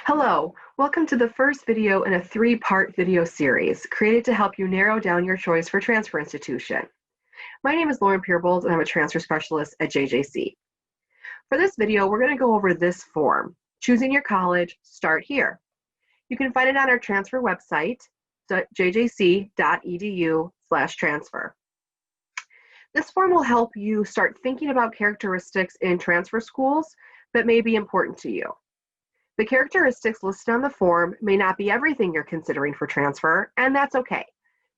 Hello, welcome to the first video in a three-part video series created to help you narrow down your choice for transfer institution. My name is Lauren Peerbold and I'm a transfer specialist at JJC. For this video, we're going to go over this form, Choosing Your College, Start Here. You can find it on our transfer website, jjc.edu/transfer. This form will help you start thinking about characteristics in transfer schools that may be important to you. The characteristics listed on the form may not be everything you're considering for transfer, and that's okay.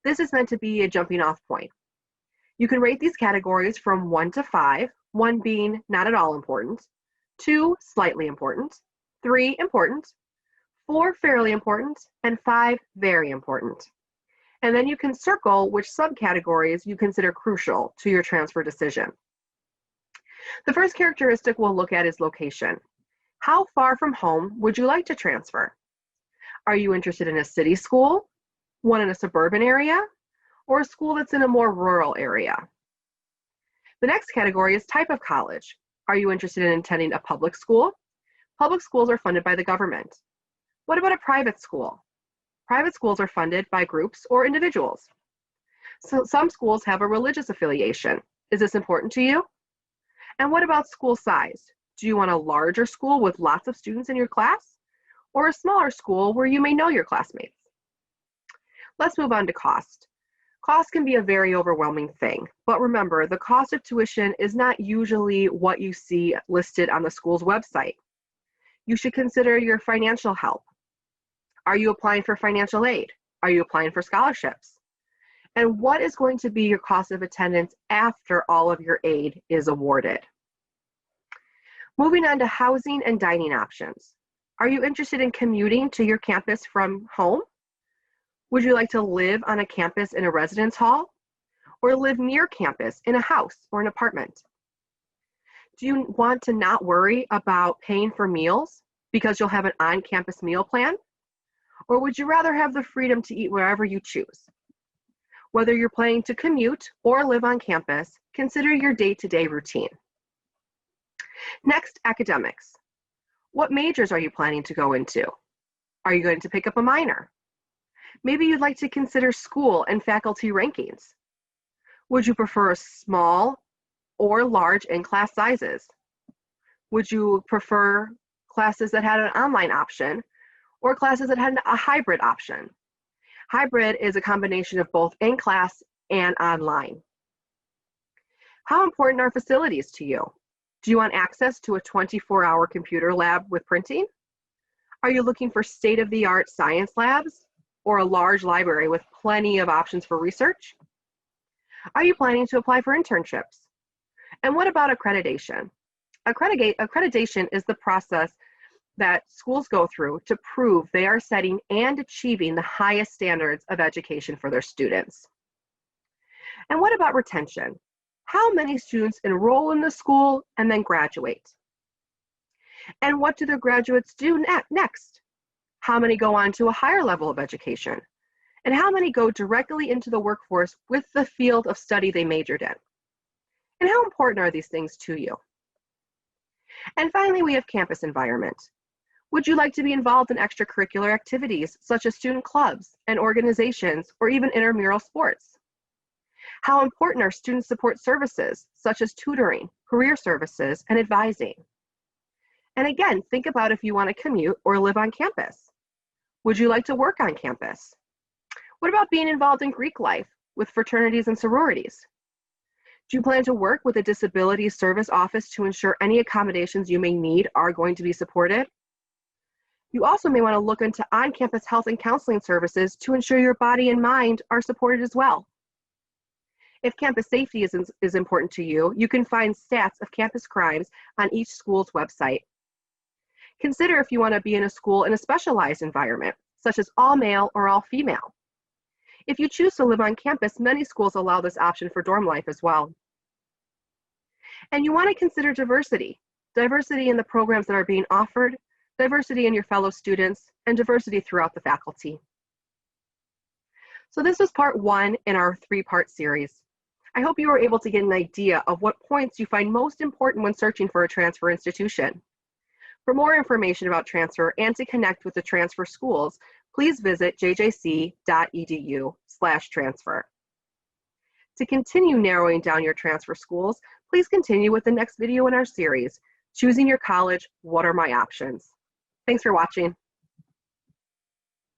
This is meant to be a jumping off point. You can rate these categories from 1 to 5, 1 being not at all important, 2 slightly important, 3 important, 4 fairly important, and 5 very important. And then you can circle which subcategories you consider crucial to your transfer decision. The first characteristic we'll look at is location. How far from home would you like to transfer? Are you interested in a city school, one in a suburban area, or a school that's in a more rural area? The next category is type of college. Are you interested in attending a public school? Public schools are funded by the government. What about a private school? Private schools are funded by groups or individuals. So some schools have a religious affiliation. Is this important to you? And what about school size? Do you want a larger school with lots of students in your class, or a smaller school where you may know your classmates? Let's move on to cost. Cost can be a very overwhelming thing, but remember, the cost of tuition is not usually what you see listed on the school's website. You should consider your financial help. Are you applying for financial aid? Are you applying for scholarships? And what is going to be your cost of attendance after all of your aid is awarded? Moving on to housing and dining options. Are you interested in commuting to your campus from home? Would you like to live on a campus in a residence hall, or live near campus in a house or an apartment? Do you want to not worry about paying for meals because you'll have an on-campus meal plan? Or would you rather have the freedom to eat wherever you choose? Whether you're planning to commute or live on campus, consider your day-to-day routine. Next, academics. What majors are you planning to go into? Are you going to pick up a minor? Maybe you'd like to consider school and faculty rankings. Would you prefer small or large in-class sizes? Would you prefer classes that had an online option or classes that had a hybrid option? Hybrid is a combination of both in-class and online. How important are facilities to you? Do you want access to a 24-hour computer lab with printing? Are you looking for state-of-the-art science labs or a large library with plenty of options for research? Are you planning to apply for internships? And what about accreditation? Accreditation is the process that schools go through to prove they are setting and achieving the highest standards of education for their students. And what about retention? How many students enroll in the school and then graduate? And what do the graduates do next? How many go on to a higher level of education? And how many go directly into the workforce with the field of study they majored in? And how important are these things to you? And finally, we have campus environment. Would you like to be involved in extracurricular activities such as student clubs and organizations or even intramural sports? How important are student support services, such as tutoring, career services, and advising? And again, think about if you want to commute or live on campus. Would you like to work on campus? What about being involved in Greek life with fraternities and sororities? Do you plan to work with a disability service office to ensure any accommodations you may need are going to be supported? You also may want to look into on-campus health and counseling services to ensure your body and mind are supported as well. If campus safety is important to you, you can find stats of campus crimes on each school's website. Consider if you want to be in a school in a specialized environment, such as all male or all female. If you choose to live on campus, many schools allow this option for dorm life as well. And you want to consider diversity. Diversity in the programs that are being offered, diversity in your fellow students, and diversity throughout the faculty. So this was part 1 in our 3-part series. I hope you were able to get an idea of what points you find most important when searching for a transfer institution. For more information about transfer and to connect with the transfer schools, please visit jjc.edu/transfer. To continue narrowing down your transfer schools, please continue with the next video in our series, Choosing Your College, What Are My Options? Thanks for watching.